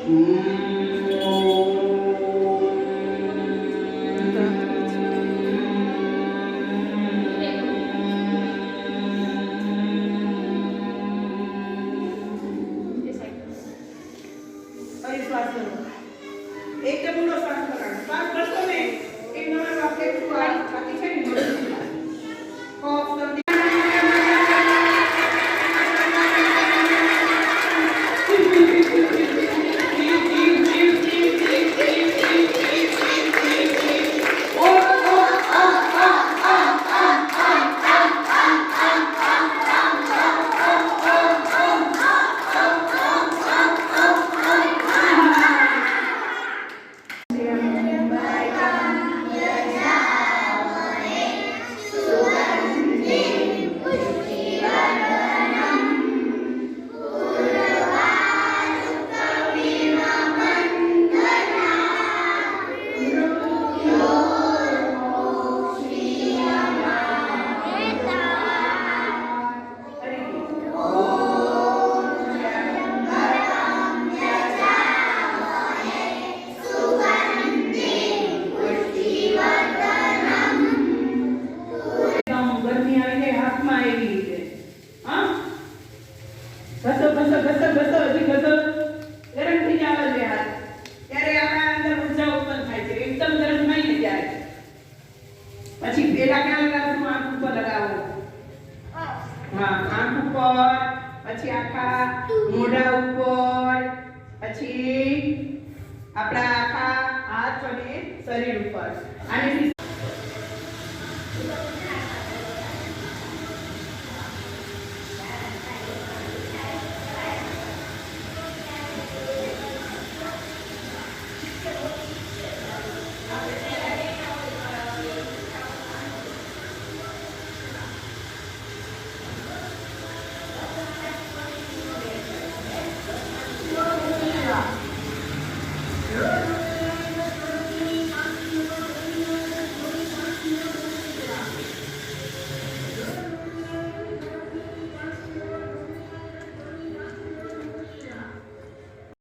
श्वास करो एक टेबुल श्वास करो श्वास करते में एक नंबर वाक्य शुरुआत बाकी છે ને કોફ કરતી ઘસો ઘસો ઘસો ઘસો હજી ઘસો ગરમ થઈ જવા દે હાથ ત્યારે આપણા અંદર ઊર્જા ઉત્પન્ન થાય છે એકદમ ગરમ થાય ને ત્યારે પછી પેલા ક્યાં લગાવશું આંખ ઉપર લગાવો હા આંખ ઉપર પછી આખા મોઢા ઉપર પછી આપણા આખા હાથ અને શરીર ઉપર આને